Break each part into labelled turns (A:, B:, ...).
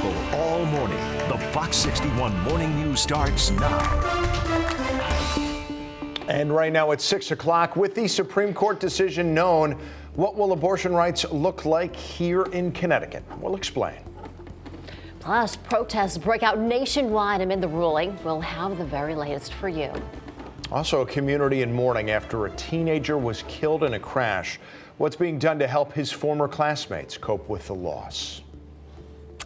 A: people all morning. The Fox 61 Morning News starts now.
B: And right now it's 6 o'clock. With the Supreme Court decision known, what will abortion rights look like here in Connecticut? We'll explain.
C: Plus, protests break out nationwide amid the ruling. We'll have the very latest for you.
B: Also, a community in mourning after a teenager was killed in a crash. What's being done to help his former classmates cope with the loss?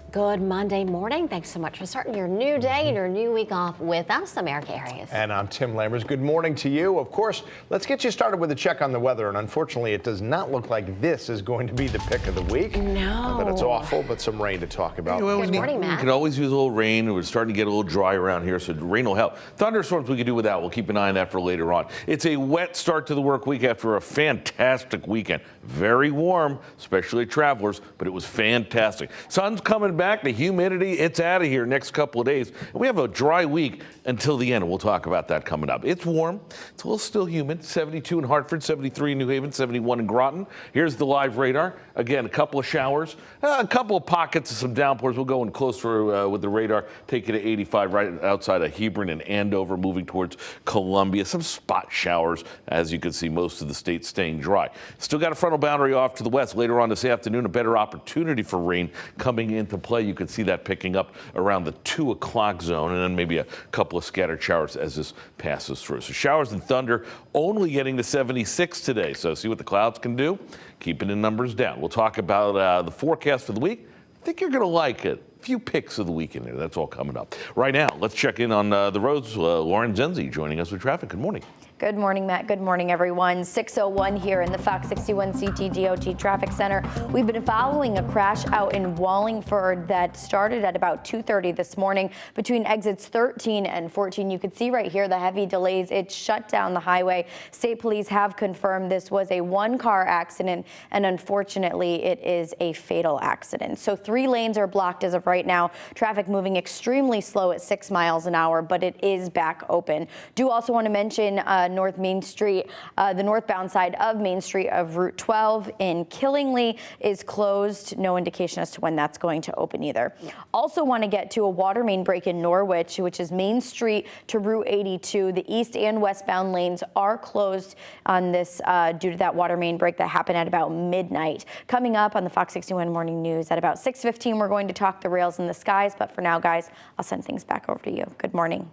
C: Good Monday morning. Thanks so much for starting your new day and your new week off with us. I'm Erica Arias.
B: And I'm Tim Lammers. Good morning to you. Of course, let's get you started with a check on the weather. And unfortunately, it does not look like this is going to be the pick of the week.
C: No.
B: But it's awful, but some rain to talk about.
C: Good morning, Matt.
D: We could always use a little rain. We're starting to get a little dry around here, so rain will help. Thunderstorms we can do without. We'll keep an eye on that for later on. It's a wet start to the work week after a fantastic weekend. Very warm, especially travelers, but it was fantastic. Sun's coming back. The humidity, it's out of here next couple of days. And we have a dry week until the end, and we'll talk about that coming up. It's warm. It's a little still humid. 72 in Hartford, 73 in New Haven, 71 in Groton. Here's the live radar. Again, a couple of showers, a couple of pockets of some downpours. We'll go in closer with the radar, take you to 85 right outside of Hebron and Andover, moving towards Columbia. Some spot showers, as you can see, most of the state staying dry. Still got a frontal boundary off to the west. Later on this afternoon, a better opportunity for rain coming into play. You can see that picking up around the 2 o'clock zone, and then maybe a couple of scattered showers as this passes through. So showers and thunder only getting to 76 today. So see what the clouds can do. Keeping the numbers down. We'll talk about the forecast for the week. I think you're going to like it. A few picks of the week in there. That's all coming up. Right now, let's check in on the roads. Lauren Zenzi joining us with traffic. Good morning.
E: Good morning, Matt. Good morning, everyone. 6:01 here in the Fox 61 CTDOT Traffic Center. We've been following a crash out in Wallingford that started at about 2:30 this morning between exits 13 and 14. You can see right here the heavy delays. It shut down the highway. State police have confirmed this was a one-car accident, and unfortunately, it is a fatal accident. So 3 lanes are blocked as of right now. Traffic moving extremely slow at 6 miles an hour, but it is back open. Do also want to mention North Main Street, the northbound side of Main Street of Route 12 in Killingly is closed. No indication as to when that's going to open either. Also want to get to a water main break in Norwich, which is Main Street to Route 82. The east and westbound lanes are closed on this due to that water main break that happened at about midnight. Coming up on the Fox 61 Morning News at about 6:15, we're going to talk the rails in the skies. But for now, guys, I'll send things back over to you. Good morning.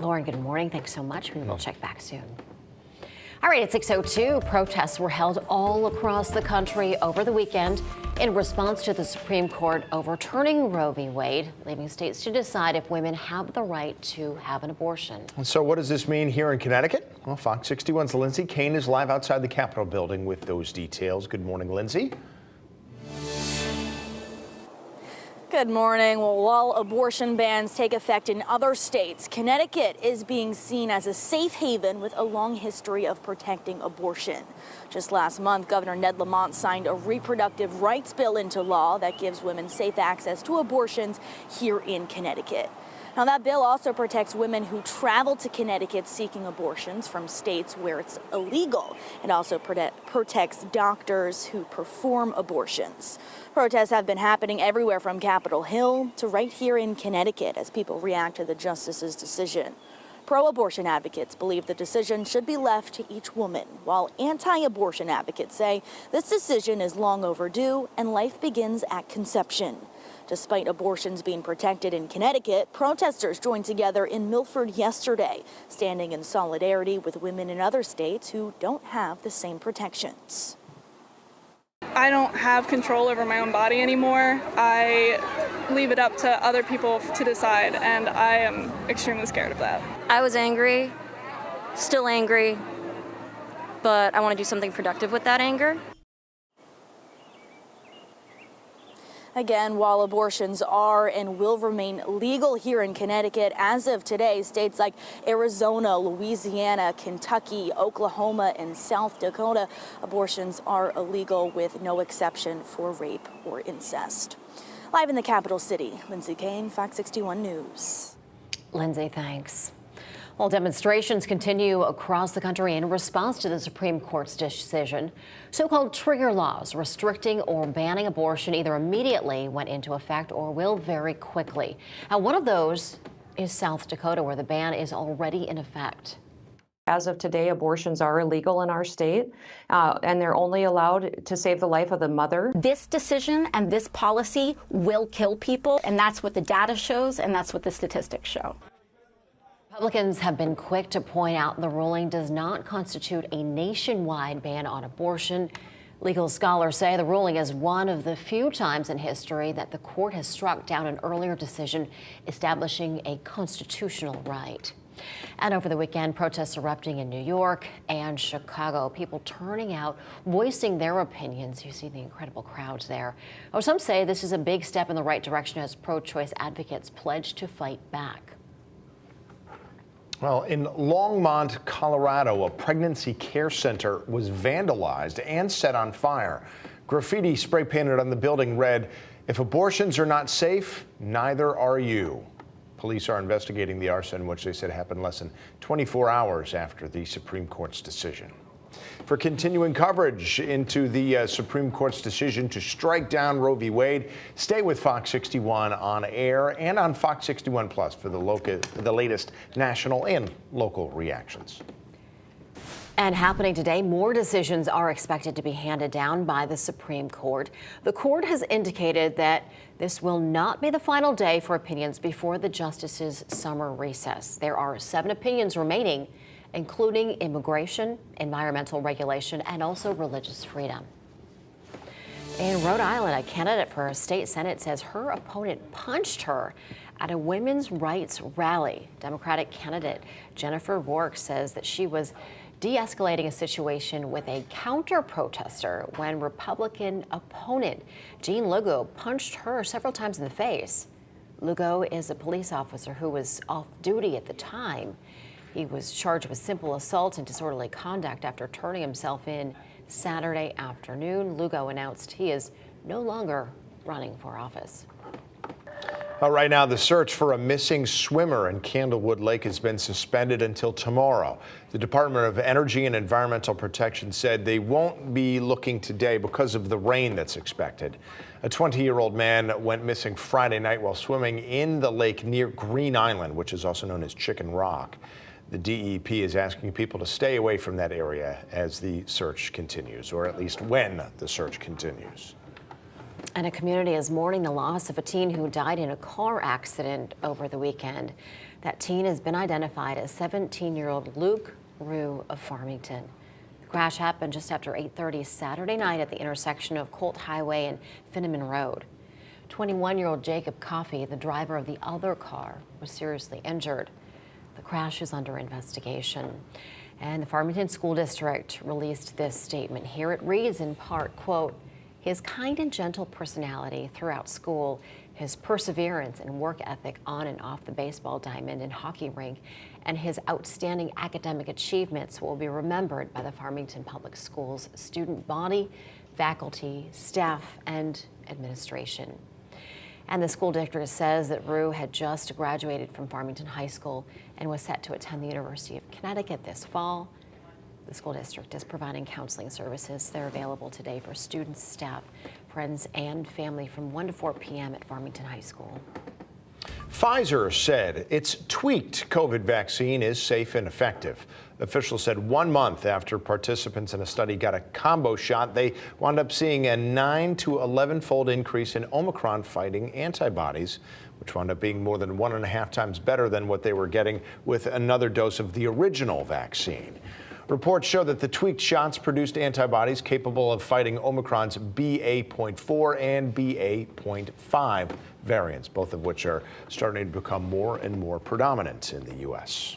C: Lauren, good morning. Thanks so much. We will check back soon. All right, at 6:02, protests were held all across the country over the weekend in response to the Supreme Court overturning Roe v. Wade, leaving states to decide if women have the right to have an abortion.
B: And so what does this mean here in Connecticut? Well, Fox 61's Lindsay Kane is live outside the Capitol building with those details. Good morning, Lindsay.
F: Good morning. Well, while abortion bans take effect in other states, Connecticut is being seen as a safe haven with a long history of protecting abortion. Just last month, Governor Ned Lamont signed a reproductive rights bill into law that gives women safe access to abortions here in Connecticut. Now, that bill also protects women who travel to Connecticut seeking abortions from states where it's illegal. It also protects doctors who perform abortions. Protests have been happening everywhere from Capitol Hill to right here in Connecticut as people react to the justice's decision. Pro-abortion advocates believe the decision should be left to each woman, while anti-abortion advocates say this decision is long overdue and life begins at conception. Despite abortions being protected in Connecticut, protesters joined together in Milford yesterday, standing in solidarity with women in other states who don't have the same protections.
G: I don't have control over my own body anymore. I leave it up to other people to decide, and I am extremely scared of that.
H: I was angry, still angry, but I want to do something productive with that anger.
F: Again, while abortions are and will remain legal here in Connecticut, as of today, states like Arizona, Louisiana, Kentucky, Oklahoma, and South Dakota, abortions are illegal with no exception for rape or incest. Live in the capital city, Lindsay Kane, Fox 61 News.
C: Lindsay, thanks. Well, demonstrations continue across the country in response to the Supreme Court's decision. So-called trigger laws restricting or banning abortion either immediately went into effect or will very quickly. Now, one of those is South Dakota, where the ban is already in effect.
I: As of today, abortions are illegal in our state, and they're only allowed to save the life of the mother.
J: This decision and this policy will kill people, and that's what the data shows, and that's what the statistics show.
C: Republicans have been quick to point out the ruling does not constitute a nationwide ban on abortion. Legal scholars say the ruling is one of the few times in history that the court has struck down an earlier decision establishing a constitutional right. And over the weekend, protests erupting in New York and Chicago. People turning out, voicing their opinions. You see the incredible crowds there. Oh, some say this is a big step in the right direction as pro-choice advocates pledge to fight back.
B: Well, in Longmont, Colorado, a pregnancy care center was vandalized and set on fire. Graffiti spray painted on the building read, "If abortions are not safe, neither are you." Police are investigating the arson, which they said happened less than 24 hours after the Supreme Court's decision. For continuing coverage into the Supreme Court's decision to strike down Roe v. Wade, stay with Fox 61 on air and on Fox 61 Plus for the latest national and local reactions.
C: And happening today, more decisions are expected to be handed down by the Supreme Court. The court has indicated that this will not be the final day for opinions before the justices' summer recess. There are 7 opinions remaining, including immigration, environmental regulation, and also religious freedom. In Rhode Island, a candidate for a state senate says her opponent punched her at a women's rights rally. Democratic candidate Jennifer Rourke says that she was de-escalating a situation with a counter-protester when Republican opponent Jean Lugo punched her several times in the face. Lugo is a police officer who was off duty at the time. He was charged with simple assault and disorderly conduct after turning himself in Saturday afternoon. Lugo announced he is no longer running for office.
B: Right now, the search for a missing swimmer in Candlewood Lake has been suspended until tomorrow. The Department of Energy and Environmental Protection said they won't be looking today because of the rain that's expected. A 20-year-old man went missing Friday night while swimming in the lake near Green Island, which is also known as Chicken Rock. The DEP is asking people to stay away from that area as the search continues, or at least when the search continues.
C: And a community is mourning the loss of a teen who died in a car accident over the weekend. That teen has been identified as 17-year-old Luke Rue of Farmington. The crash happened just after 8:30 Saturday night at the intersection of Colt Highway and Finneman Road. 21-year-old Jacob Coffey, the driver of the other car, was seriously injured. The crash is under investigation. And the Farmington School District released this statement. Here it reads in part, quote, "His kind and gentle personality throughout school, his perseverance and work ethic on and off the baseball diamond and hockey rink, and his outstanding academic achievements will be remembered by the Farmington Public Schools student body, faculty, staff, and administration." And the school district says that Rue had just graduated from Farmington High School and was set to attend the University of Connecticut this fall. The school district is providing counseling services. They're available today for students, staff, friends, and family from 1 to 4 p.m. at Farmington High School.
B: Pfizer said its tweaked COVID vaccine is safe and effective. Officials said 1 month after participants in a study got a combo shot, they wound up seeing a 9 to 11-fold increase in Omicron-fighting antibodies, which wound up being more than 1.5 times better than what they were getting with another dose of the original vaccine. Reports show that the tweaked shots produced antibodies capable of fighting Omicron's BA.4 and BA.5 variants, both of which are starting to become more and more predominant in the U.S.